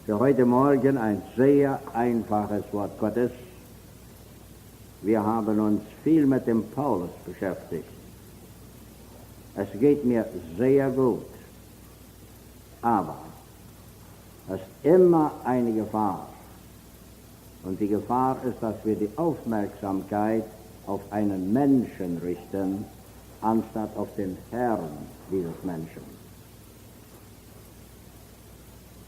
Für heute Morgen ein sehr einfaches Wort Gottes. Wir haben uns viel mit dem Paulus beschäftigt. Es geht mir sehr gut, aber es ist immer eine Gefahr. Und die Gefahr ist, dass wir die Aufmerksamkeit auf einen Menschen richten, anstatt auf den Herrn dieses Menschen.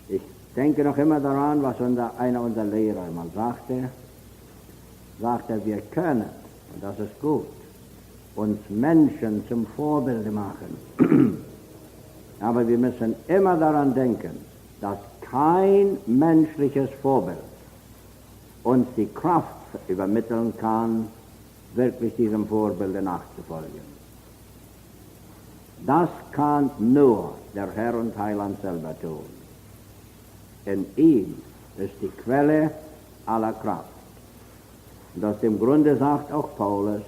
Ich denke noch immer daran, was einer unserer Lehrer mal sagte. Wir können, und das ist gut, uns Menschen zum Vorbild machen. Aber wir müssen immer daran denken, dass kein menschliches Vorbild uns die Kraft übermitteln kann, wirklich diesem Vorbilde nachzufolgen. Das kann nur der Herr und Heiland selber tun. In ihm ist die Quelle aller Kraft. Und aus dem Grunde sagt auch Paulus,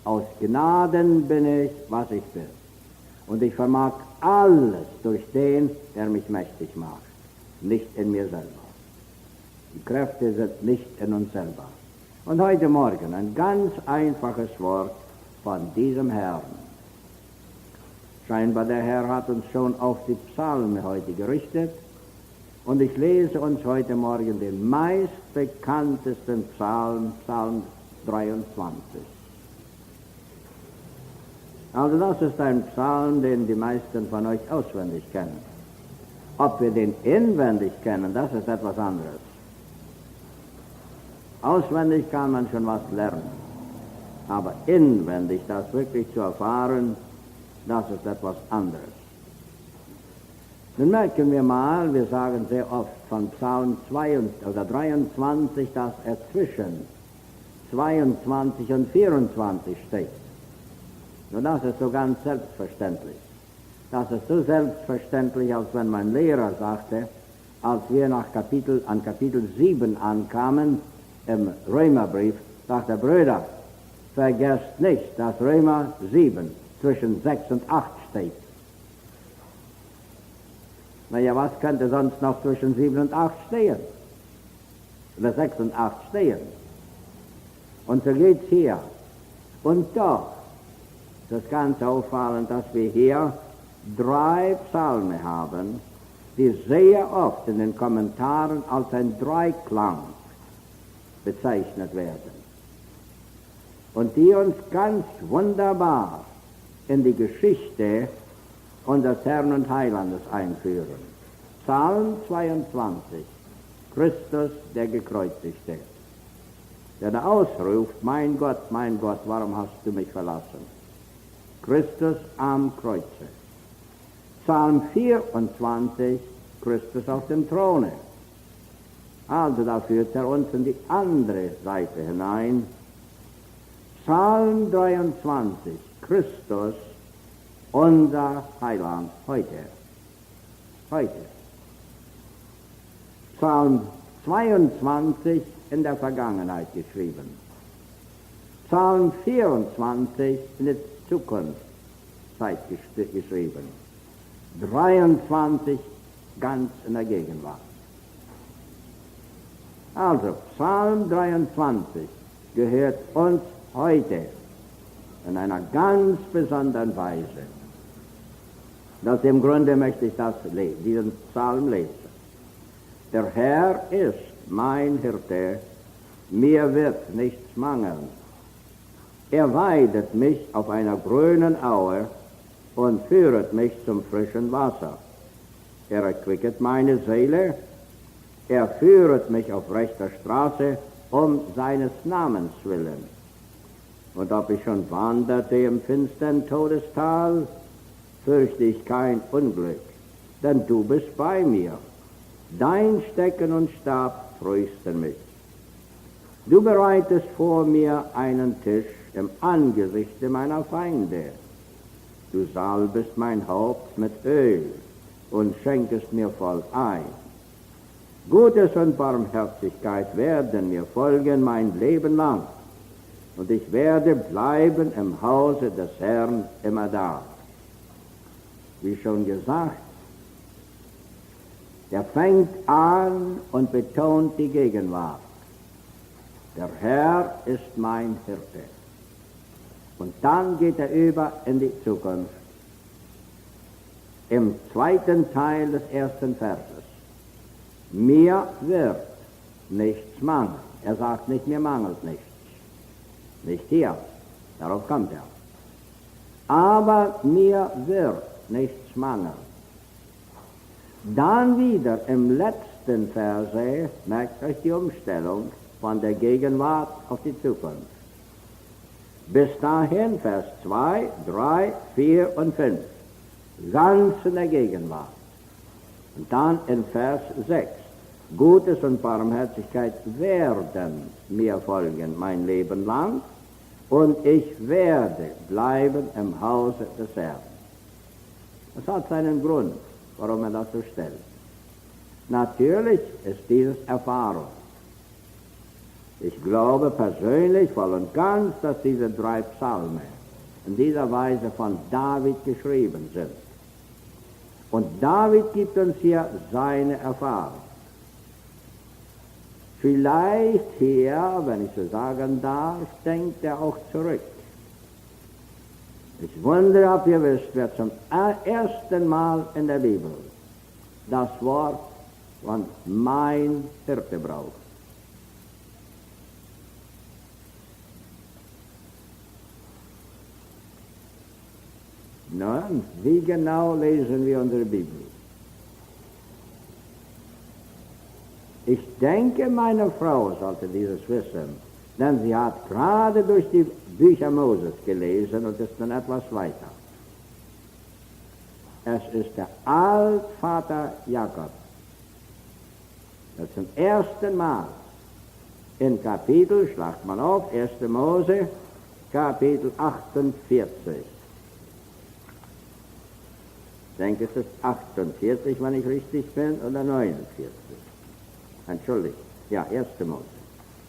aus Gnaden bin ich, was ich bin. Und ich vermag alles durch den, der mich mächtig macht, nicht in mir selber. Die Kräfte sind nicht in uns selber. Und heute Morgen ein ganz einfaches Wort von diesem Herrn. Scheinbar der Herr hat uns schon auf die Psalmen heute gerichtet. Und ich lese uns heute Morgen den meistbekanntesten Psalm, Psalm 23. Also das ist ein Psalm, den die meisten von euch auswendig kennen. Ob wir den inwendig kennen, das ist etwas anderes. Auswendig kann man schon was lernen, aber inwendig das wirklich zu erfahren, das ist etwas anderes. Nun merken wir mal, wir sagen sehr oft von Psalm 23, dass er zwischen 22 und 24 steht. Nun, das ist so ganz selbstverständlich. Das ist so selbstverständlich, als wenn mein Lehrer sagte, als wir an Kapitel 7 ankamen, im Römerbrief, sagt der Brüder, vergesst nicht, dass Römer 7 zwischen 6 und 8 steht. Naja, was könnte sonst noch zwischen 7 und 8 stehen? Oder 6 und 8 stehen? Und so geht's hier. Und doch ist es ganz auffallend, dass wir hier 3 Psalme haben, die sehr oft in den Kommentaren als ein Dreiklang bezeichnet werden. Und die uns ganz wunderbar in die Geschichte unseres Herrn und Heilandes einführen. Psalm 22, Christus, der Gekreuzigte, der da ausruft, mein Gott, warum hast du mich verlassen? Christus am Kreuze. Psalm 24, Christus auf dem Throne. Also da führt er uns in die andere Seite hinein. Psalm 23, Christus, unser Heiland, heute. Psalm 22 in der Vergangenheit geschrieben. Psalm 24 in der Zukunftszeit geschrieben. 23 ganz in der Gegenwart. Also, Psalm 23 gehört uns heute in einer ganz besonderen Weise. Aus dem Grunde möchte ich diesen Psalm lesen. Der Herr ist mein Hirte, mir wird nichts mangeln. Er weidet mich auf einer grünen Aue und führet mich zum frischen Wasser. Er erquicket meine Seele, er führet mich auf rechter Straße um seines Namens willen. Und ob ich schon wanderte im finstern Todestal, fürchte ich kein Unglück, denn du bist bei mir. Dein Stecken und Stab trösten mich. Du bereitest vor mir einen Tisch im Angesichte meiner Feinde. Du salbest mein Haupt mit Öl und schenkest mir voll ein. Gutes und Barmherzigkeit werden mir folgen mein Leben lang, und ich werde bleiben im Hause des Herrn immer da. Wie schon gesagt, Der fängt an und betont die Gegenwart. Der Herr ist mein Hirte. Und dann geht er über in die Zukunft. Im zweiten Teil des ersten Verses. Mir wird nichts mangeln. Er sagt nicht, mir mangelt nichts. Nicht hier. Darauf kommt er. Aber mir wird nichts mangeln. Dann wieder im letzten Verse, merkt euch die Umstellung von der Gegenwart auf die Zukunft. Bis dahin Vers 2, 3, 4 und 5. Ganz in der Gegenwart. Und dann in Vers 6. Gutes und Barmherzigkeit werden mir folgen mein Leben lang, und ich werde bleiben im Hause des Herrn. Das hat seinen Grund, warum er das so stellt. Natürlich ist dieses Erfahrung. Ich glaube persönlich voll und ganz, dass diese 3 Psalme in dieser Weise von David geschrieben sind. Und David gibt uns hier seine Erfahrung. Vielleicht hier, wenn ich so sagen darf, denkt er auch zurück. Ich wundere, ob ihr wisst, wer zum ersten Mal in der Bibel das Wort von mein Hirte braucht. Nun, wie genau lesen wir unsere Bibel? Ich denke, meine Frau sollte dieses wissen, denn sie hat gerade durch die Bücher Moses gelesen und ist dann etwas weiter. Es ist der Altvater Jakob, der zum ersten Mal in Kapitel, schlagt man auf, 1. Mose, Kapitel 48. Ich denke, es ist 48, wenn ich richtig bin, oder 49. Entschuldigt, ja, 1. Mose.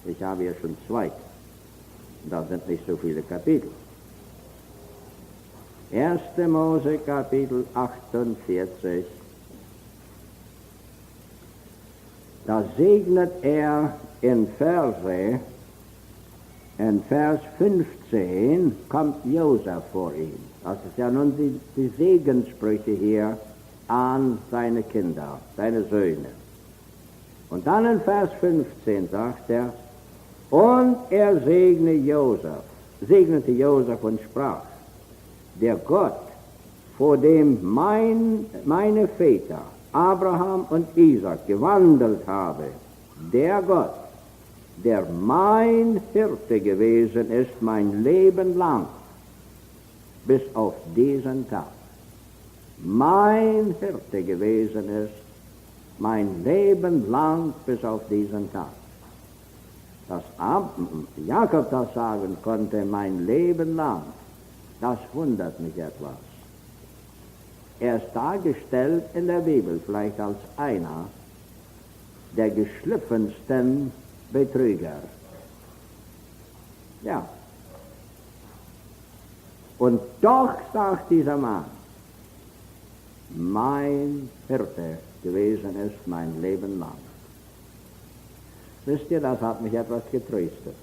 Ich habe hier schon 2. Da sind nicht so viele Kapitel. 1. Mose, Kapitel 48. Da segnet er in Vers 15 kommt Josef vor ihm. Das ist ja nun die Segenssprüche hier an seine Kinder, seine Söhne. Und dann in Vers 15 sagt er, und er segnete Josef und sprach, der Gott, vor dem meine Väter, Abraham und Isaac, gewandelt habe, der Gott, der mein Hirte gewesen ist, mein Leben lang, bis auf diesen Tag. Mein Hirte gewesen ist, mein Leben lang bis auf diesen Tag. Dass Jakob das sagen konnte, mein Leben lang, das wundert mich etwas. Er ist dargestellt in der Bibel vielleicht als einer der geschliffensten Betrüger. Ja. Und doch sagt dieser Mann, mein Hirte gewesen ist mein Leben lang. Wisst ihr, das hat mich etwas getröstet.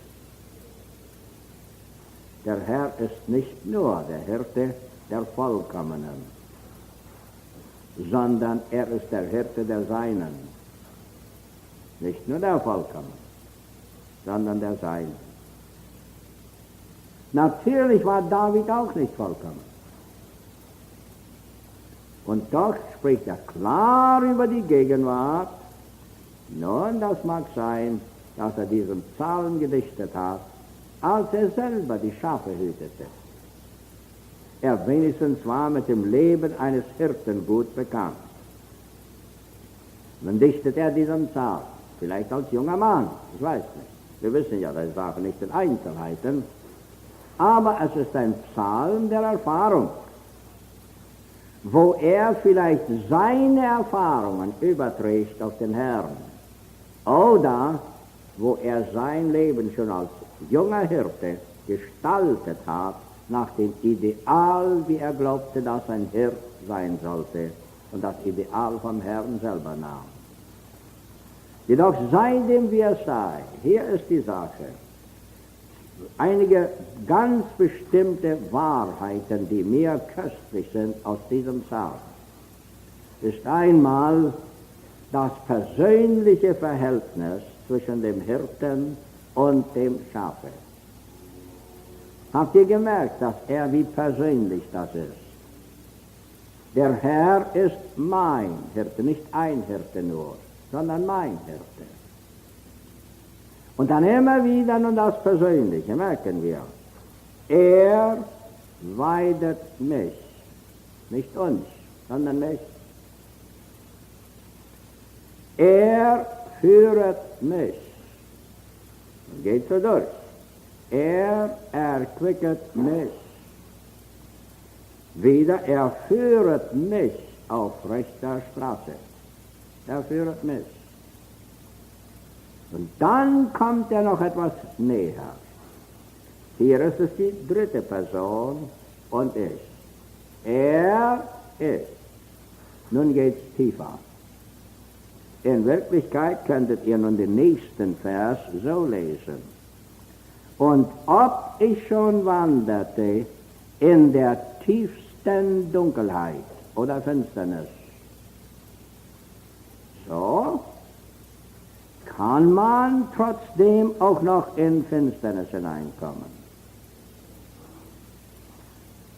Der Herr ist nicht nur der Hirte der Vollkommenen, sondern er ist der Hirte der Seinen. Nicht nur der Vollkommenen, sondern der Seinen. Natürlich war David auch nicht vollkommen. Und doch spricht er klar über die Gegenwart. Nun, das mag sein, dass er diesen Psalm gedichtet hat, als er selber die Schafe hütete. Er wenigstens war mit dem Leben eines Hirten gut bekannt. Dann dichtet er diesen Psalm, vielleicht als junger Mann, ich weiß nicht. Wir wissen ja die Sache nicht in Einzelheiten, aber es ist ein Psalm der Erfahrung, wo er vielleicht seine Erfahrungen überträgt auf den Herrn. Oder wo er sein Leben schon als junger Hirte gestaltet hat, nach dem Ideal, wie er glaubte, dass ein Hirt sein sollte, und das Ideal vom Herrn selber nahm. Jedoch seitdem wir sei, hier ist die Sache, einige ganz bestimmte Wahrheiten, die mir köstlich sind aus diesem Saal, ist einmal das persönliche Verhältnis zwischen dem Hirten und dem Schafe. Habt ihr gemerkt, dass wie persönlich das ist? Der Herr ist mein Hirte, nicht ein Hirte nur, sondern mein Hirte. Und dann immer wieder nun das Persönliche, merken wir. Er weidet mich, nicht uns, sondern mich. Er führet mich. Und geht so durch. Er erquicket mich. Wieder, er führet mich auf rechter Straße. Er führet mich. Und dann kommt er noch etwas näher. Hier ist es die dritte Person und ich. Er ist. Nun geht's tiefer. In Wirklichkeit könntet ihr nun den nächsten Vers so lesen. Und ob ich schon wanderte in der tiefsten Dunkelheit oder Finsternis, so kann man trotzdem auch noch in Finsternis hineinkommen.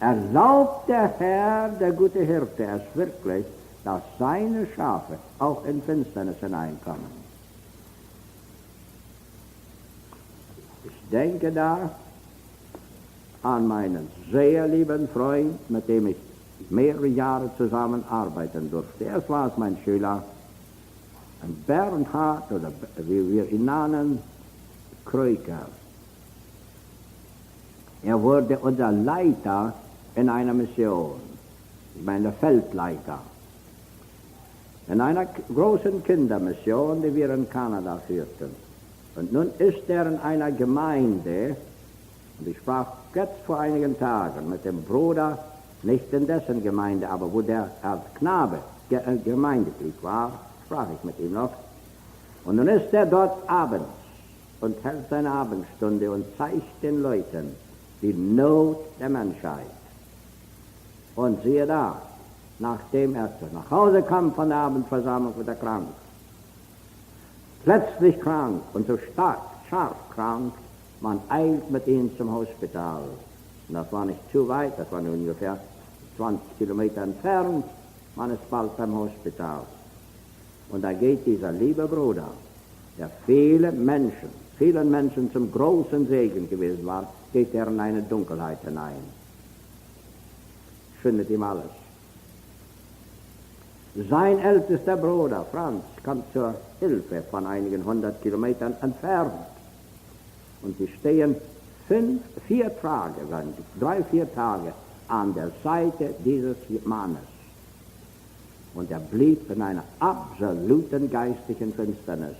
Erlaubt der Herr, der gute Hirte, es wirklich, dass seine Schafe auch in Finsternis hineinkommen. Ich denke da an meinen sehr lieben Freund, mit dem ich mehrere Jahre zusammenarbeiten durfte. Erst war es mein Schüler, ein Bernhard, oder wie wir ihn nannten, Kreuker. Er wurde unser Leiter in einer Mission, ich meine Feldleiter, in einer großen Kindermission, die wir in Kanada führten. Und nun ist er in einer Gemeinde, und ich sprach jetzt vor einigen Tagen mit dem Bruder, nicht in dessen Gemeinde, aber wo der als Knabe Gemeindeglied war, sprach ich mit ihm noch. Und nun ist er dort abends und hält seine Abendstunde und zeigt den Leuten die Not der Menschheit. Und siehe da, nachdem er nach Hause kam von der Abendversammlung, wird er krank. Plötzlich krank und so scharf krank, man eilt mit ihm zum Hospital. Und das war nicht zu weit, das war nur ungefähr 20 Kilometer entfernt, man ist bald beim Hospital. Und da geht dieser liebe Bruder, der vielen Menschen zum großen Segen gewesen war, geht er in eine Dunkelheit hinein. Findet ihm alles. Sein ältester Bruder, Franz, kommt zur Hilfe von einigen 100 Kilometern entfernt. Und sie stehen 3-4 Tage an der Seite dieses Mannes. Und er blieb in einer absoluten geistigen Finsternis.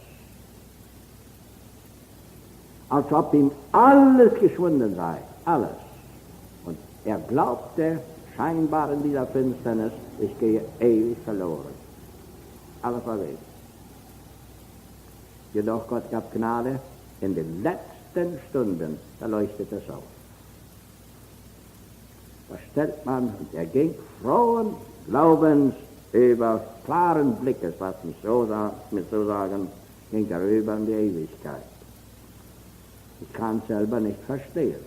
Als ob ihm alles geschwunden sei, alles. Und er glaubte scheinbar in dieser Finsternis, ich gehe ewig verloren. Alles war weg. Jedoch Gott gab Gnade, in den letzten Stunden, da leuchtet es auf. Da stellt man, und er ging frohen Glaubens über klaren Blickes, was mich so sagen, ging er rüber in die Ewigkeit. Ich kann selber nicht verstehen,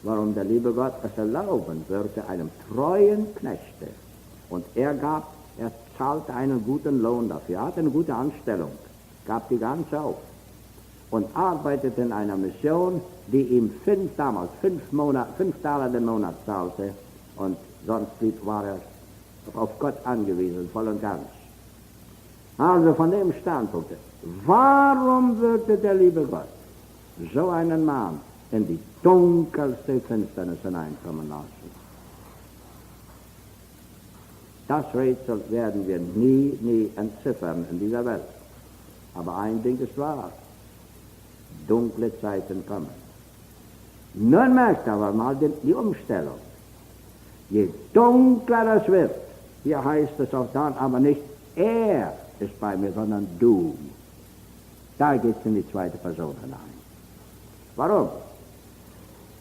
warum der liebe Gott es erlauben würde, einem treuen Knechte. Und er zahlte einen guten Lohn dafür, er hatte eine gute Anstellung, gab die ganze auf und arbeitete in einer Mission, die ihm damals 5 $5 den Monat zahlte und sonst war er auf Gott angewiesen, voll und ganz. Also von dem Standpunkt, warum würde der liebe Gott so einen Mann in die dunkelste Finsternis hineinkommen lassen? Das Rätsel werden wir nie entziffern in dieser Welt. Aber ein Ding ist wahr: dunkle Zeiten kommen. Nun merkt aber mal die Umstellung. Je dunkler es wird, Hier heißt es auch dann aber nicht, er ist bei mir, sondern du. Da geht es in die zweite Person hinein. Warum?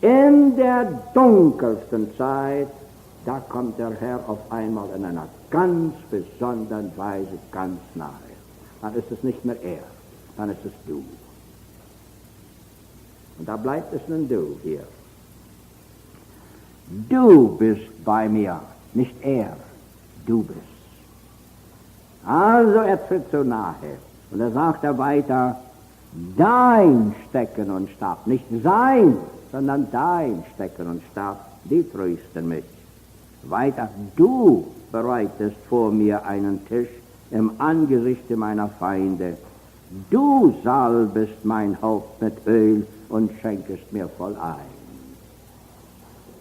In der dunkelsten Zeit, da kommt der Herr auf einmal in einer ganz besonderen Weise ganz nahe. Dann ist es nicht mehr er, dann ist es du. Und da bleibt es nun du hier. Du bist bei mir, nicht er, du bist. Also er tritt so nahe und er sagt er weiter, dein Stecken und Stab, nicht sein, sondern dein Stecken und Stab, die trösten mich. Weiter, du bereitest vor mir einen Tisch im Angesichte meiner Feinde. Du salbest mein Haupt mit Öl und schenkest mir voll ein.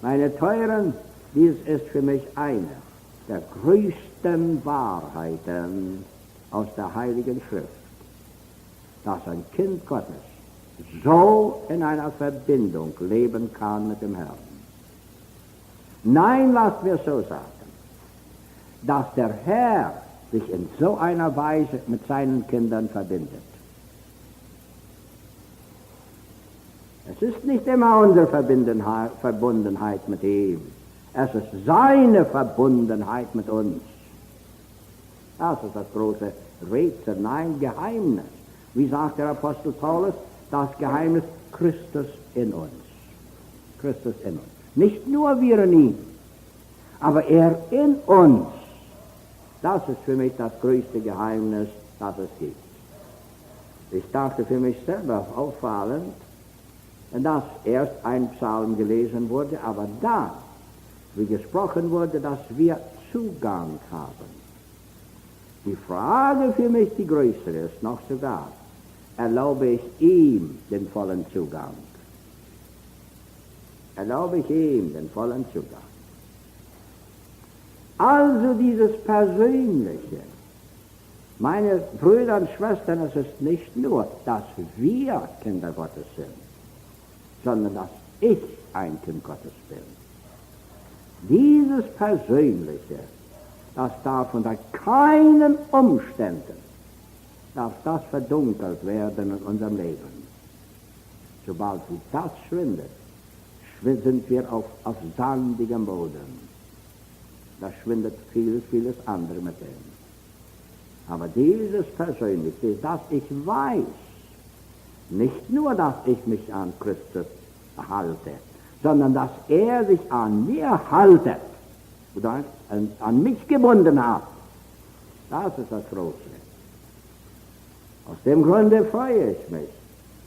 Meine Teuren, dies ist für mich eine der größten Wahrheiten aus der Heiligen Schrift, dass ein Kind Gottes so in einer Verbindung leben kann mit dem Herrn. Nein, lasst mir so sagen, dass der Herr sich in so einer Weise mit seinen Kindern verbindet. Es ist nicht immer unsere Verbundenheit mit ihm, es ist seine Verbundenheit mit uns. Das ist das große Rätsel, nein, Geheimnis. Wie sagt der Apostel Paulus, das Geheimnis Christus in uns. Christus in uns. Nicht nur wir in ihm, aber er in uns. Das ist für mich das größte Geheimnis, das es gibt. Ich dachte für mich selber auffallend, dass erst ein Psalm gelesen wurde, aber dann, wie gesprochen wurde, dass wir Zugang haben. Die Frage für mich, die größere ist noch sogar, erlaube ich ihm den vollen Zugang? Erlaube ich ihm den vollen Zugang? Also dieses Persönliche. Meine Brüder und Schwestern, es ist nicht nur, dass wir Kinder Gottes sind, sondern dass ich ein Kind Gottes bin. Dieses Persönliche, das darf unter keinen Umständen, darf das verdunkelt werden in unserem Leben. Sobald wie das schwindet, sind wir auf sandigem Boden. Da schwindet vieles andere mit dem. Aber dieses Persönliche, dass ich weiß, nicht nur, dass ich mich an Christus halte, sondern dass er sich an mir haltet oder an mich gebunden hat. Das ist das Große. Aus dem Grunde freue ich mich,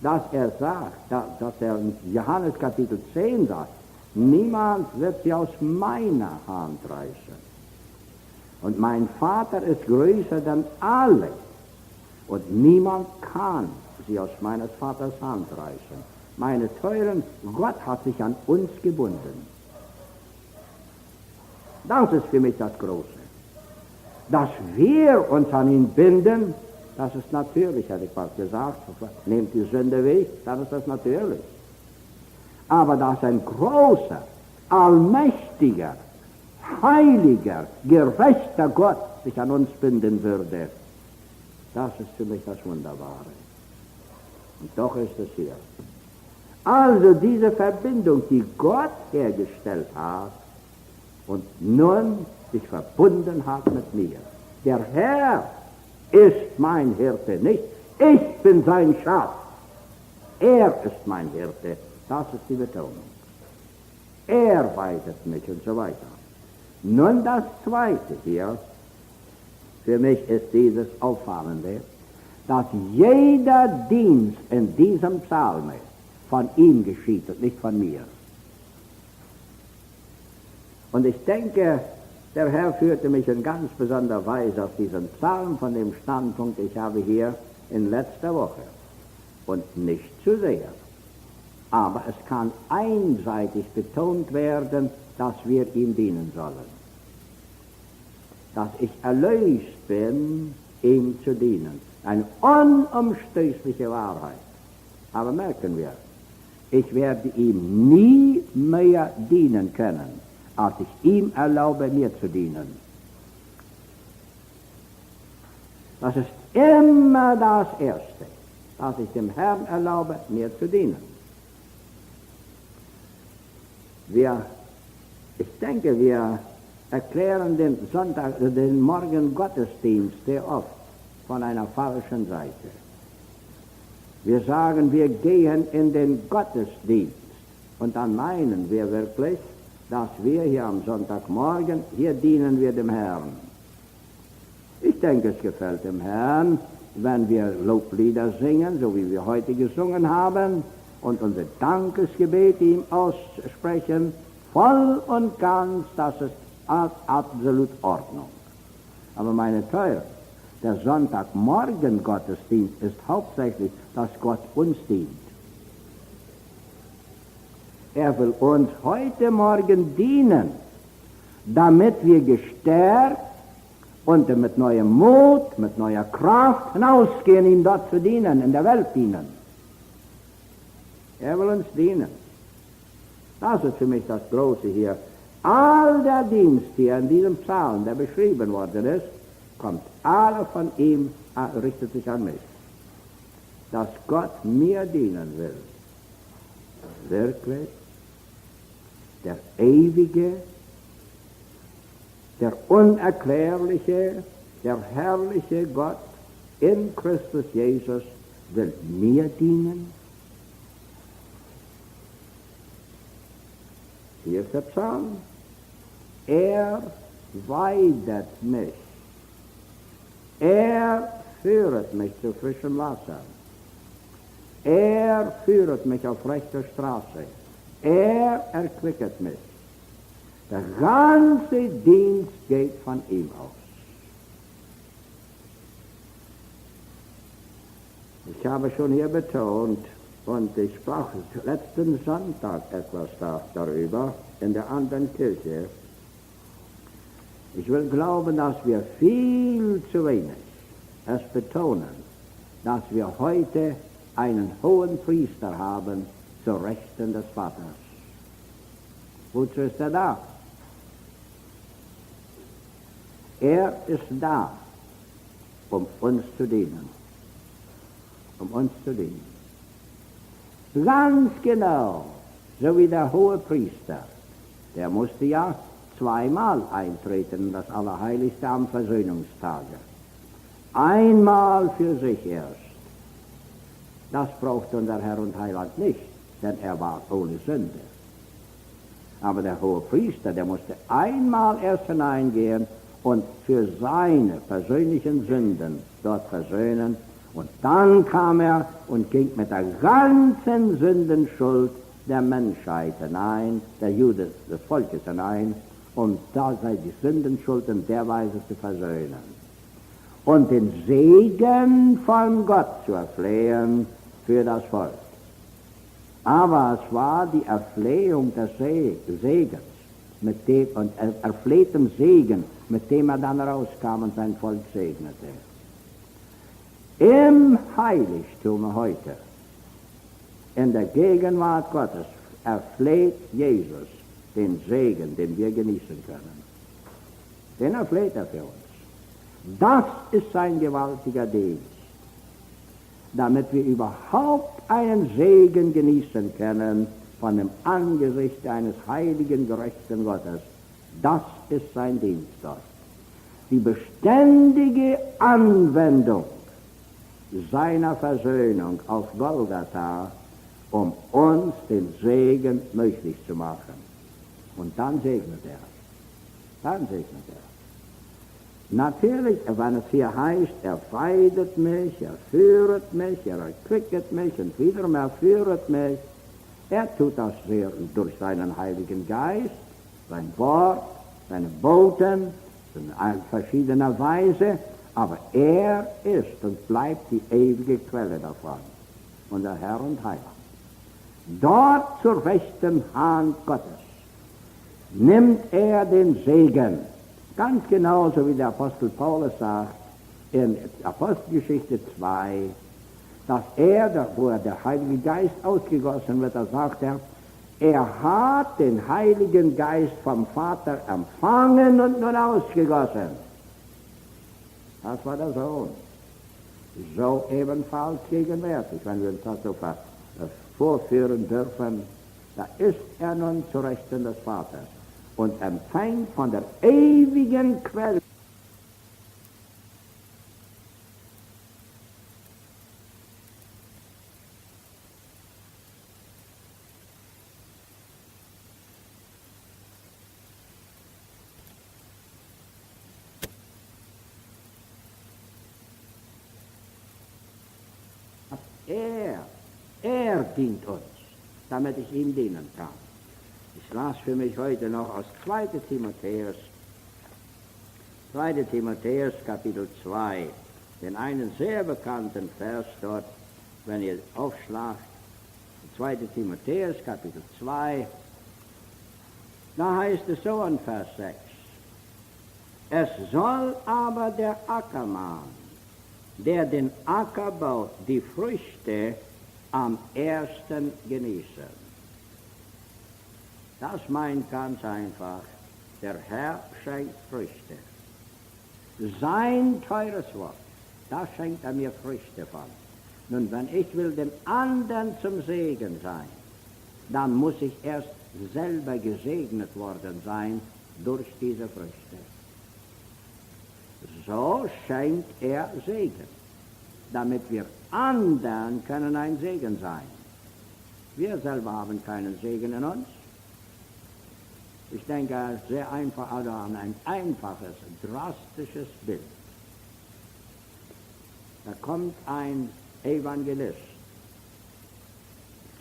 dass er sagt, dass er in Johannes Kapitel 10 sagt, niemand wird sie aus meiner Hand reißen. Und mein Vater ist größer denn alle. Und niemand kann sie aus meines Vaters Hand reißen. Meine Teuren, Gott hat sich an uns gebunden. Das ist für mich das Große. Dass wir uns an ihn binden, das ist natürlich, hätte ich bald gesagt. Nehmt die Sünde weg, dann ist das natürlich. Aber dass ein großer, allmächtiger, heiliger, gerechter Gott sich an uns binden würde, das ist für mich das Wunderbare. Und doch ist es hier. Also diese Verbindung, die Gott hergestellt hat und nun sich verbunden hat mit mir. Der Herr ist mein Hirte, nicht ich bin sein Schaf. Er ist mein Hirte, das ist die Betonung. Er weidet mich und so weiter. Nun das Zweite hier, für mich ist dieses Auffallende, dass jeder Dienst in diesem Psalme von ihm geschieht und nicht von mir. Und ich denke, der Herr führte mich in ganz besonderer Weise auf diesen Psalm von dem Standpunkt, ich habe hier in letzter Woche. Und nicht zu sehr. Aber es kann einseitig betont werden, dass wir ihm dienen sollen. Dass ich erlöst bin, ihm zu dienen. Eine unumstößliche Wahrheit. Aber merken wir, ich werde ihm nie mehr dienen können, als ich ihm erlaube, mir zu dienen. Das ist immer das Erste, dass ich dem Herrn erlaube, mir zu dienen. Ich denke, wir erklären den Morgen Gottesdienst sehr oft von einer falschen Seite. Wir sagen, wir gehen in den Gottesdienst und dann meinen wir wirklich, dass wir hier am Sonntagmorgen, hier dienen wir dem Herrn. Ich denke, es gefällt dem Herrn, wenn wir Loblieder singen, so wie wir heute gesungen haben, und unser Dankesgebet ihm aussprechen, voll und ganz, das ist absolut Ordnung. Aber meine Teuer, der Sonntagmorgen Gottesdienst ist hauptsächlich, dass Gott uns dient. Er will uns heute Morgen dienen, damit wir gestärkt und mit neuem Mut, mit neuer Kraft hinausgehen, ihm dort zu dienen, in der Welt dienen. Er will uns dienen. Das ist für mich das Große hier. All der Dienst hier in diesem Psalm, der beschrieben worden ist, kommt alle von ihm, richtet sich an mich. Dass Gott mir dienen will. Wirklich. Der ewige, der unerklärliche, der herrliche Gott in Christus Jesus will mir dienen. Hier ist der Psalm. Er weidet mich. Er führet mich zu frischem Wasser. Er führet mich auf rechter Straße. Er erquicket mich. Der ganze Dienst geht von ihm aus. Ich habe schon hier betont, und ich sprach letzten Sonntag etwas darüber in der anderen Kirche. Ich will glauben, dass wir viel zu wenig es betonen, dass wir heute einen hohen Priester haben zur Rechten des Vaters. Wozu ist er da? Er ist da, um uns zu dienen. Um uns zu dienen. Ganz genau, so wie der hohe Priester. Der musste ja zweimal eintreten in das Allerheiligste am Versöhnungstage. Einmal für sich erst. Das brauchte unser Herr und Heiland nicht, denn er war ohne Sünde. Aber der hohe Priester, der musste einmal erst hineingehen und für seine persönlichen Sünden dort versöhnen. Und dann kam er und ging mit der ganzen Sündenschuld der Menschheit hinein, der Juden, des Volkes hinein, um da sei die Sündenschuld in der Weise zu versöhnen. Und den Segen von Gott zu erflehen für das Volk. Aber es war die Erflehung des Segens, mit dem, und erflehtem Segen, mit dem er dann rauskam und sein Volk segnete. Im Heiligtum heute, in der Gegenwart Gottes, erfleht Jesus den Segen, den wir genießen können. Den erfleht er für uns. Das ist sein gewaltiger Dienst, damit wir überhaupt einen Segen genießen können von dem Angesicht eines heiligen, gerechten Gottes. Das ist sein Dienst dort. Die beständige Anwendung seiner Versöhnung auf Golgatha, um uns den Segen möglich zu machen. Und dann segnet er. Dann segnet er. Natürlich, wenn es hier heißt, er weidet mich, er führet mich, er erquicket mich und wiederum er führet mich, er tut das sehr durch seinen Heiligen Geist, sein Wort, seine Boten, in verschiedener Weise, aber er ist und bleibt die ewige Quelle davon, unser Herr und Heiland. Dort zur rechten Hand Gottes nimmt er den Segen, ganz genauso wie der Apostel Paulus sagt in Apostelgeschichte 2, dass wo der Heilige Geist ausgegossen wird, da sagt er hat den Heiligen Geist vom Vater empfangen und nun ausgegossen. Das war der Sohn. so ebenfalls gegenwärtig, wenn wir uns das so vorführen dürfen. Da ist er nun zu Rechten des Vaters und empfängt von der ewigen Quelle Er dient uns, damit ich ihm dienen kann. Ich las für mich heute noch aus 2. Timotheus, Kapitel 2, den einen sehr bekannten Vers dort, wenn ihr aufschlagt, 2. Timotheus, Kapitel 2, da heißt es so in Vers 6, es soll aber der Ackermann, der den Acker baut, die Früchte am ersten genießen. Das meint ganz einfach, der Herr schenkt Früchte. Sein teures Wort, da schenkt er mir Früchte von. Nun, wenn ich will den anderen zum Segen sein, dann muss ich erst selber gesegnet worden sein durch diese Früchte. So schenkt er Segen, damit wir anderen können ein Segen sein. Wir selber haben keinen Segen in uns. Ich denke sehr einfach, also an ein einfaches, drastisches Bild. Da kommt ein Evangelist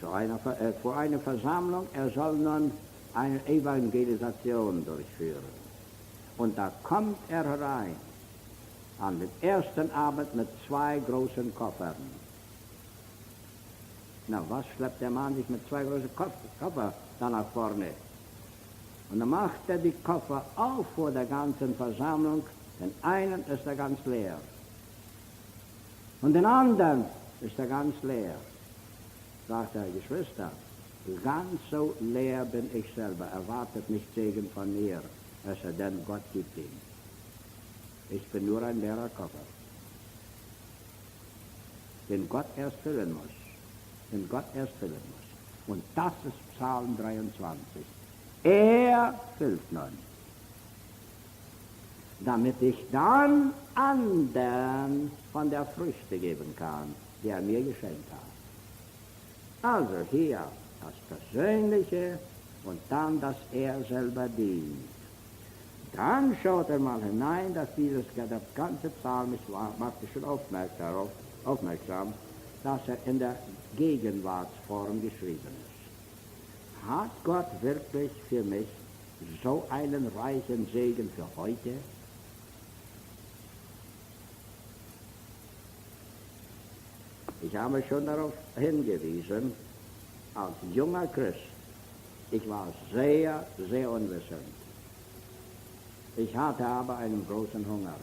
vor eine Versammlung, er soll nun eine Evangelisation durchführen. Und da kommt er herein, an dem ersten Abend mit 2 großen Koffern. Na, was schleppt der Mann sich mit 2 großen Koffer da nach vorne? Und dann macht er die Koffer auf vor der ganzen Versammlung, den einen ist er ganz leer. Und den anderen ist er ganz leer. Sagt er, Geschwister, ganz so leer bin ich selber, erwartet nicht Segen von mir, es sei denn, Gott gibt ihn. Ich bin nur ein leerer Koffer, den Gott erst füllen muss. Und das ist Psalm 23. Er füllt nun, damit ich dann anderen von der Früchte geben kann, die er mir geschenkt hat. Also hier das Persönliche und dann, dass er selber dient. Dann schaut er mal hinein, dass der ganze Psalm ist, macht schon aufmerksam, dass er in der Gegenwartsform geschrieben ist. Hat Gott wirklich für mich so einen reichen Segen für heute? Ich habe schon darauf hingewiesen, als junger Christ, ich war sehr, sehr unwissend. Ich hatte aber einen großen Hunger.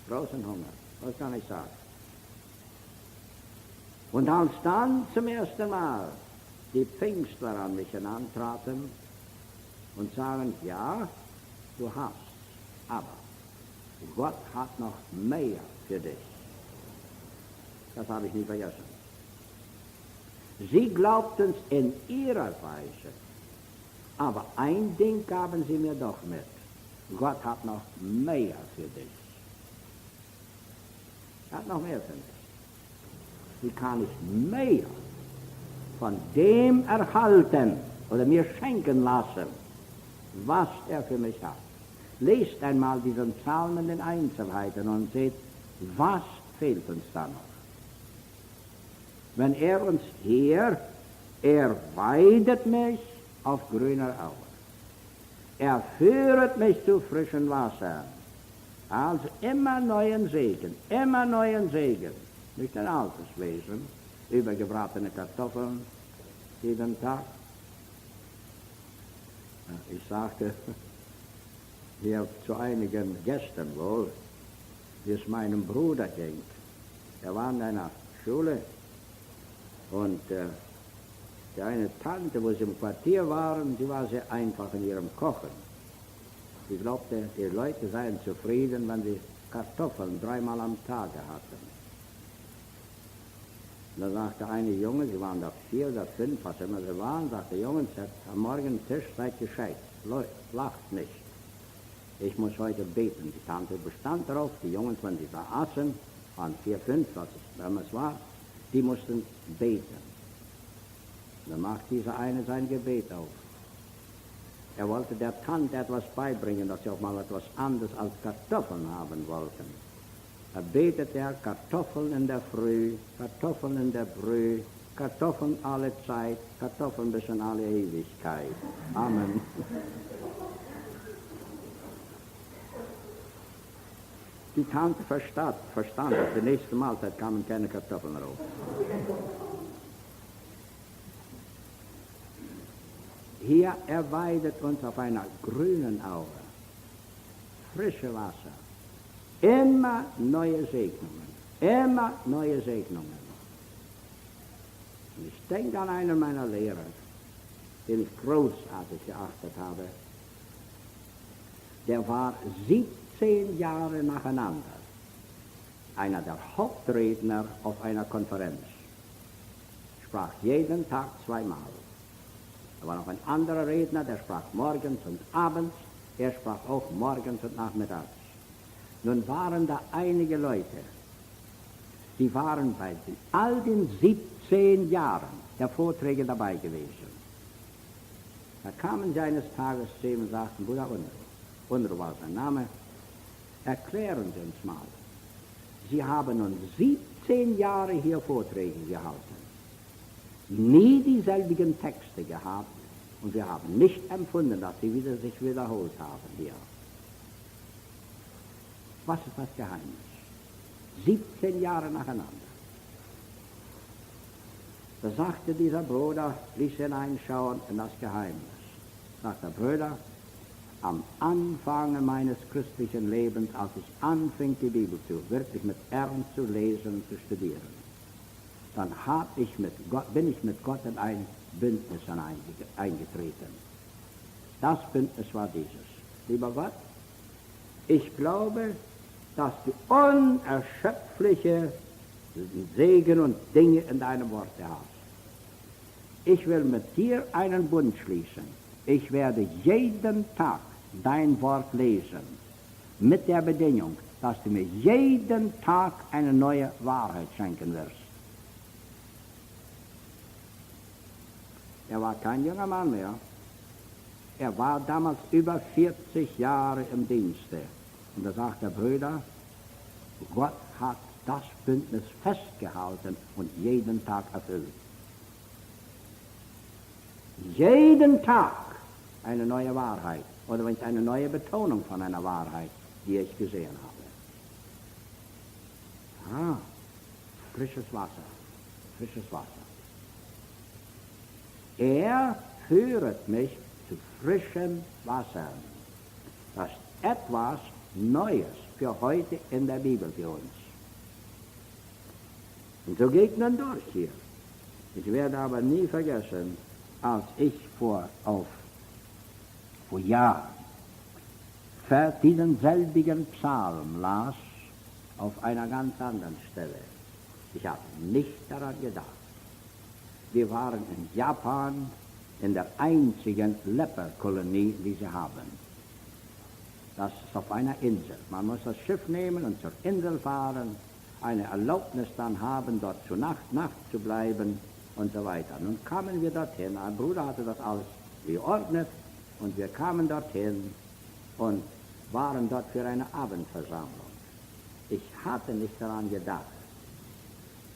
Was kann ich sagen? Und als dann zum ersten Mal die Pfingstler an mich herantraten und sagen, ja, du hast, aber Gott hat noch mehr für dich. Das habe ich nie vergessen. Sie glaubten es in ihrer Weise, aber ein Ding gaben sie mir doch mit. Gott hat noch mehr für dich. Er hat noch mehr für mich. Wie kann ich mehr von dem erhalten oder mir schenken lassen, was er für mich hat? Lest einmal diesen Psalm in den Einzelheiten und seht, was fehlt uns da noch. Wenn er uns hier, er weidet mich auf grüner Aue. Er führet mich zu frischen Wasser. Also immer neuen Segen. Nicht ein altes Wesen, übergebratene Kartoffeln jeden Tag. Ich sagte hier zu einigen Gästen wohl, wie es meinem Bruder ging. Er war in einer Schule und die eine Tante, wo sie im Quartier waren, die war sehr einfach in ihrem Kochen. Sie glaubte, die Leute seien zufrieden, wenn sie Kartoffeln 3-mal am Tage hatten. Da sagte eine Junge, sie waren doch 4 oder 5, was immer sie waren, sagte, Jungs, am Morgentisch seid gescheit, lacht nicht. Ich muss heute beten. Die Tante bestand darauf, die Jungs, wenn sie da aßen, waren 4, 5, was es damals war, die mussten beten. Dann macht dieser eine sein Gebet auf. Er wollte der Tante etwas beibringen, dass sie auch mal etwas anderes als Kartoffeln haben wollten. Da betet er Kartoffeln in der Früh, Kartoffeln in der Brüh, Kartoffeln alle Zeit, Kartoffeln bis in alle Ewigkeit. Amen. Die Tante verstand, dass die nächste Mahlzeit kamen keine Kartoffeln raus. Hier erweidet uns auf einer grünen Aue frische Wasser. Immer neue Segnungen. Immer neue Segnungen. Und ich denke an einen meiner Lehrer, den ich großartig geachtet habe. Der war 17 Jahre nacheinander einer der Hauptredner auf einer Konferenz. Sprach jeden Tag 2-mal. Da war noch ein anderer Redner, der sprach morgens und abends. Er sprach auch morgens und nachmittags. Nun waren da einige Leute, die waren bei all den 17 Jahren der Vorträge dabei gewesen. Da kamen sie eines Tages zu ihm und sagten, Bruder Unruh war sein Name, erklären Sie uns mal, Sie haben nun 17 Jahre hier Vorträge gehalten, nie dieselbigen Texte gehabt und wir haben nicht empfunden, dass sie sich wiederholt haben hier. Was ist das Geheimnis? 17 Jahre nacheinander. Da sagte dieser Bruder, ließ hineinschauen in das Geheimnis. Sagt der Bruder, am Anfang meines christlichen Lebens, als ich anfing, die Bibel wirklich mit Ernst zu lesen und zu studieren, dann bin ich mit Gott in ein Bündnis eingetreten. Das Bündnis war dieses. Lieber Gott, ich glaube, dass du unerschöpfliche Segen und Dinge in deinem Worte hast. Ich will mit dir einen Bund schließen. Ich werde jeden Tag dein Wort lesen, mit der Bedingung, dass du mir jeden Tag eine neue Wahrheit schenken wirst. Er war kein junger Mann mehr. Er war damals über 40 Jahre im Dienste. Und da sagt der Bruder, Gott hat das Bündnis festgehalten und jeden Tag erfüllt. Jeden Tag eine neue Wahrheit oder wenn es eine neue Betonung von einer Wahrheit, die ich gesehen habe. Frisches Wasser, frisches Wasser. Er führet mich zu frischem Wasser. Das ist etwas Neues für heute in der Bibel für uns. Und so geht man durch hier. Ich werde aber nie vergessen, als ich vor Jahren diesen selbigen Psalm las, auf einer ganz anderen Stelle. Ich habe nicht daran gedacht. Wir waren in Japan in der einzigen Leperkolonie, die sie haben. Das ist auf einer Insel. Man muss das Schiff nehmen und zur Insel fahren, eine Erlaubnis dann haben, dort zur Nacht zu bleiben und so weiter. Nun kamen wir dorthin, ein Bruder hatte das alles geordnet und wir kamen dorthin und waren dort für eine Abendversammlung. Ich hatte nicht daran gedacht.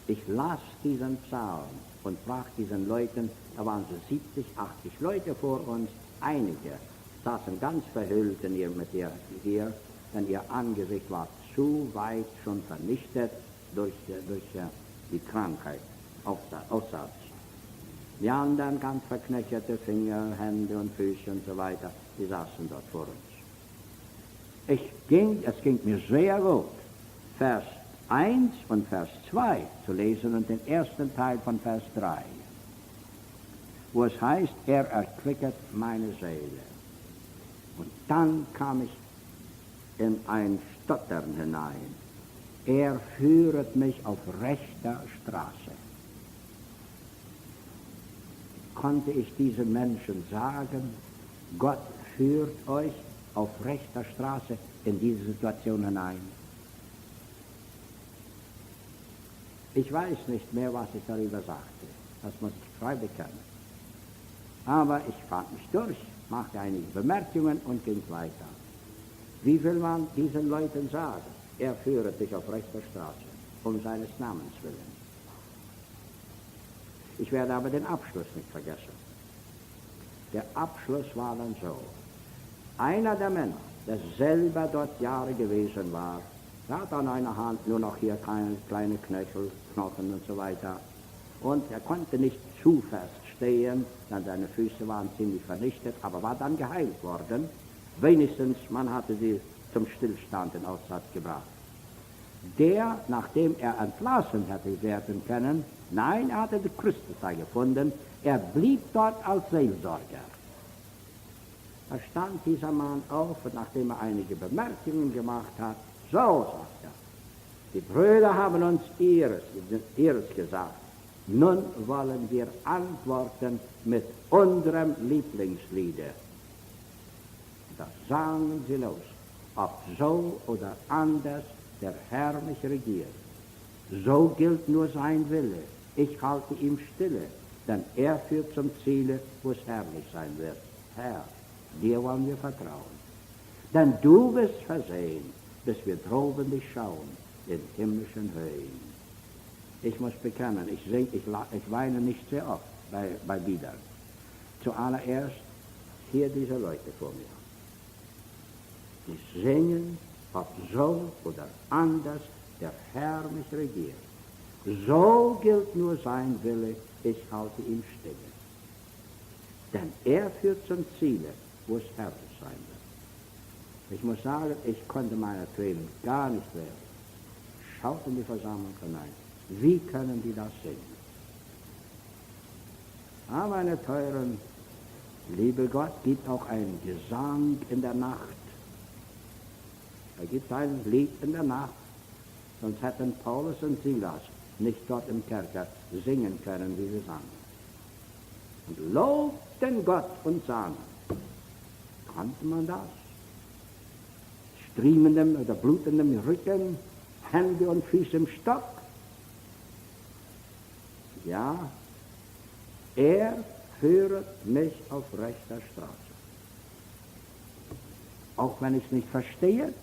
Ich las diesen Psalm und sprach diesen Leuten, da waren so 70, 80 Leute vor uns, einige saßen ganz verhüllt in hier, denn ihr Angesicht war zu weit schon vernichtet durch die Krankheit, Aussatz. Die anderen ganz verknöcherte Finger, Hände und Füße und so weiter, die saßen dort vor uns. Es ging mir sehr gut, Vers 1 und Vers 2 zu lesen und den ersten Teil von Vers 3, wo es heißt, er erquicket meine Seele. Und dann kam ich in ein Stottern hinein. Er führet mich auf rechter Straße. Konnte ich diesen Menschen sagen, Gott führt euch auf rechter Straße in diese Situation hinein? Ich weiß nicht mehr, was ich darüber sagte. Das muss ich frei bekennen. Aber ich fand mich durch, machte einige Bemerkungen und ging weiter. Wie will man diesen Leuten sagen? Er führet dich auf rechter Straße, um seines Namens willen. Ich werde aber den Abschluss nicht vergessen. Der Abschluss war dann so. Einer der Männer, der selber dort Jahre gewesen war, er hat an einer Hand nur noch hier kleine Knöchel, Knochen und so weiter. Und er konnte nicht zu fest stehen, denn seine Füße waren ziemlich vernichtet, aber war dann geheilt worden. Wenigstens, man hatte sie zum Stillstand in Aussatz gebracht. Der, nachdem er entlassen hätte werden können, nein, er hatte die Christus gefunden, er blieb dort als Seelsorger. Da stand dieser Mann auf und nachdem er einige Bemerkungen gemacht hat, so, sagt er, die Brüder haben uns ihres gesagt, nun wollen wir antworten mit unserem Lieblingsliede. Da sangen sie los, ob so oder anders der Herr mich regiert. So gilt nur sein Wille, ich halte ihm stille, denn er führt zum Ziele, wo es herrlich sein wird. Herr, dir wollen wir vertrauen, denn du bist versehen, bis wir droben dich schauen, in himmlischen Höhen. Ich muss bekennen, ich weine nicht sehr oft bei Liedern. Zuallererst hier diese Leute vor mir. Die singen, ob so oder anders der Herr mich regiert. So gilt nur sein Wille, ich halte ihm stille. Denn er führt zum Ziele, wo es herrlich sein wird. Ich muss sagen, ich konnte meine Tränen gar nicht wehren. Schaut in die Versammlung hinein. Wie können die das singen? Aber meine Teuren, liebe Gott, gibt auch einen Gesang in der Nacht. Er gibt ein Lied in der Nacht, sonst hätten Paulus und Silas nicht dort im Kerker singen können, wie sie sangen. Und lobten Gott und sangen. Kannte man das? Striemendem oder blutendem Rücken, Hände und Füße im Stock. Ja, er führet mich auf rechter Straße. Auch wenn ich es nicht verstehe,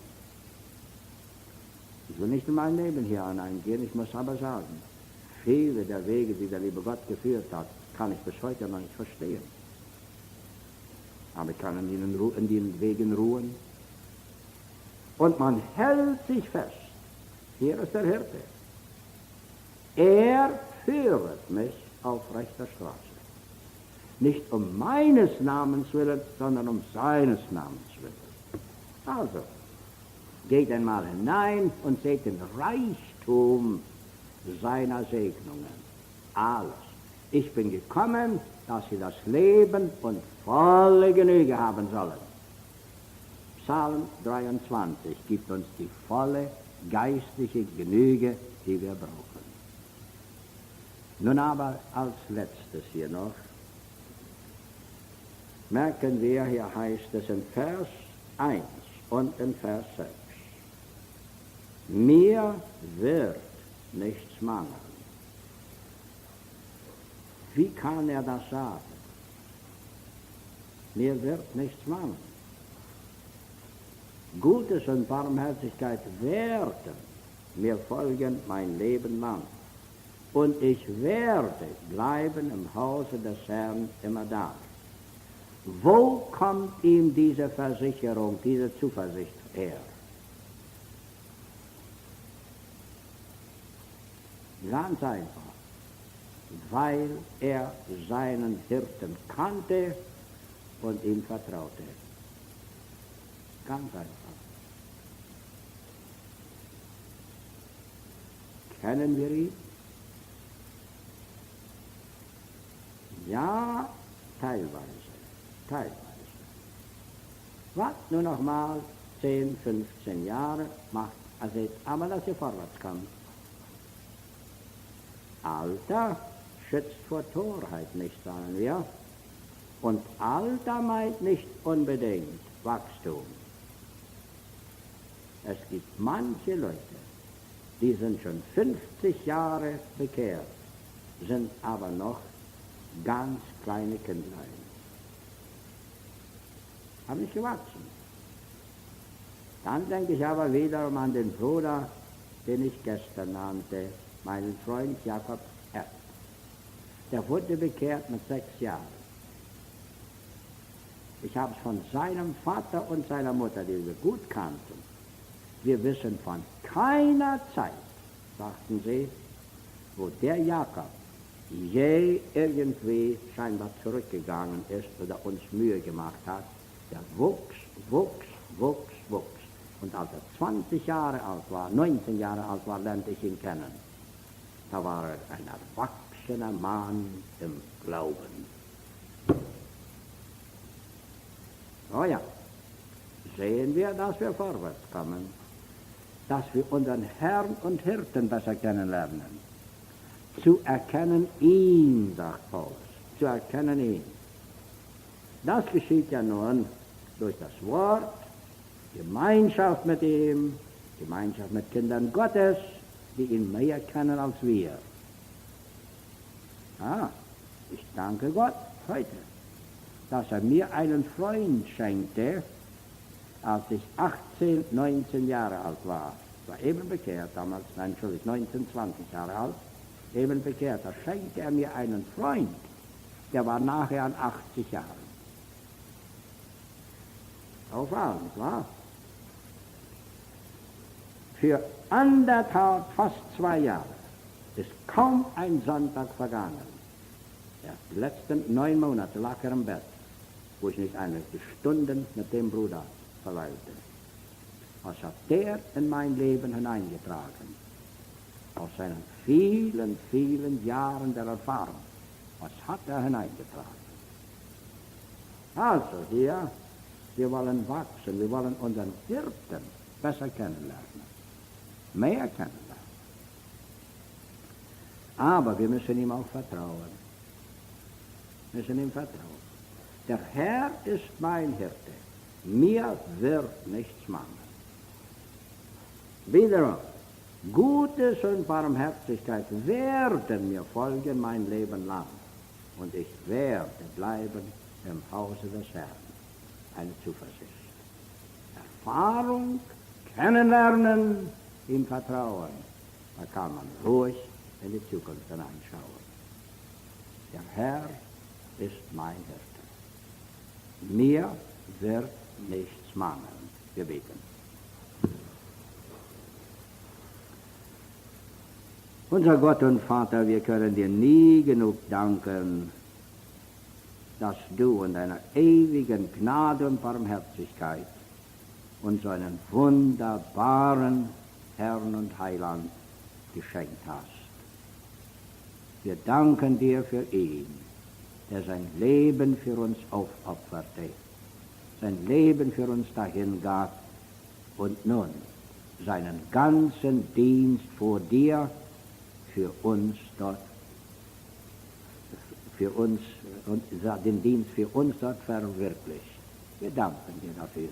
ich will nicht in mein Leben hier hineingehen, ich muss aber sagen, viele der Wege, die der liebe Gott geführt hat, kann ich bis heute noch nicht verstehen. Aber ich kann in den Wegen ruhen. Und man hält sich fest. Hier ist der Hirte. Er führet mich auf rechter Straße. Nicht um meines Namens willen, sondern um seines Namens willen. Also, geht einmal hinein und seht den Reichtum seiner Segnungen. Alles. Ich bin gekommen, dass sie das Leben und volle Genüge haben sollen. Psalm 23 gibt uns die volle geistliche Genüge, die wir brauchen. Nun aber als letztes hier noch, merken wir, hier heißt es in Vers 1 und in Vers 6, mir wird nichts mangeln. Wie kann er das sagen? Mir wird nichts mangeln. Gutes und Barmherzigkeit werden mir folgen mein Leben lang. Und ich werde bleiben im Hause des Herrn immer da. Wo kommt ihm diese Versicherung, diese Zuversicht her? Ganz einfach. Weil er seinen Hirten kannte und ihm vertraute. Ganz einfach. Kennen wir ihn? Ja, teilweise. Wart nur noch mal 10, 15 Jahre, macht also aber, dass ihr vorwärts kommt. Alter schützt vor Torheit nicht, sagen wir. Und Alter meint nicht unbedingt Wachstum. Es gibt manche Leute, die sind schon 50 Jahre bekehrt, sind aber noch ganz kleine Kindlein. Haben nicht gewachsen. Dann denke ich aber wiederum an den Bruder, den ich gestern nannte, meinen Freund Jakob F. Der wurde bekehrt mit 6 Jahren. Ich habe es von seinem Vater und seiner Mutter, die wir gut kannten. Wir wissen von keiner Zeit, sagten sie, wo der Jakob je irgendwie scheinbar zurückgegangen ist oder uns Mühe gemacht hat. Der wuchs. Und als er 20 Jahre alt war, 19 Jahre alt war, lernte ich ihn kennen. Da war er ein erwachsener Mann im Glauben. Oh ja, sehen wir, dass wir vorwärts kommen, dass wir unseren Herrn und Hirten besser kennenlernen. Zu erkennen ihn, sagt Paulus, zu erkennen ihn. Das geschieht ja nun durch das Wort, Gemeinschaft mit ihm, Gemeinschaft mit Kindern Gottes, die ihn mehr kennen als wir. Ich danke Gott heute, dass er mir einen Freund schenkte, als ich 18, 19 Jahre alt war. Ich war eben bekehrt damals, 19, 20 Jahre alt, eben bekehrt. Da schenkte er mir einen Freund, der war nachher an 80 Jahren. Auffallend, nicht wahr? Für anderthalb, fast 2 Jahre ist kaum ein Sonntag vergangen. Die letzten 9 Monate lag er im Bett, wo ich nicht einige Stunden mit dem Bruder verweilte. Was hat der in mein Leben hineingetragen? Aus seinen vielen, vielen Jahren der Erfahrung. Was hat er hineingetragen? Also hier, wir wollen wachsen, wir wollen unseren Hirten besser kennenlernen, mehr kennenlernen. Aber wir müssen ihm auch vertrauen. Wir müssen ihm vertrauen. Der Herr ist mein Hirte, mir wird nichts mangeln. Wiederum, Gutes und Barmherzigkeit werden mir folgen mein Leben lang, und ich werde bleiben im Hause des Herrn. Eine Zuversicht. Erfahrung, kennenlernen, ihm vertrauen. Da kann man ruhig in die Zukunft hineinschauen. Der Herr ist mein Hirte. Mir wird nichts mangeln. Wir beten. Unser Gott und Vater, wir können dir nie genug danken, dass du in deiner ewigen Gnade und Barmherzigkeit uns so einen wunderbaren Herrn und Heiland geschenkt hast. Wir danken dir für ihn, der sein Leben für uns aufopferte, sein Leben für uns dahingab und nun seinen ganzen Dienst vor dir für uns dort, für uns und den Dienst für uns dort verwirklicht. Wir danken dir dafür.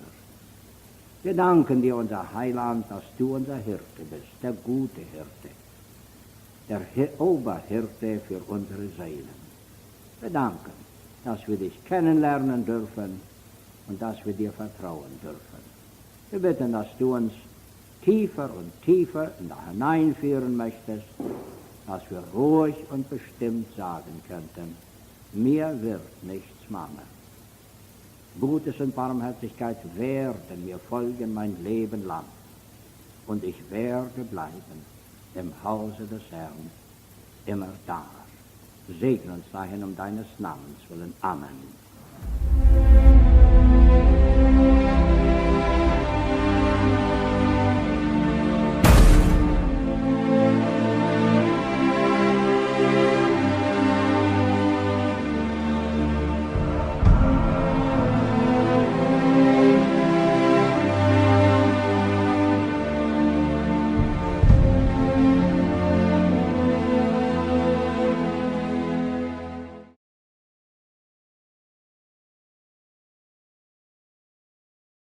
Wir danken dir, unser Heiland, dass du unser Hirte bist, der gute Hirte, der Oberhirte für unsere Seelen. Wir danken, dass wir dich kennenlernen dürfen und dass wir dir vertrauen dürfen. Wir bitten, dass du uns tiefer und tiefer da hineinführen möchtest, dass wir ruhig und bestimmt sagen könnten, mir wird nichts mangeln. Gutes und Barmherzigkeit werden mir folgen mein Leben lang, und ich werde bleiben im Hause des Herrn immer da. Segne uns dahin um deines Namens willen. Amen.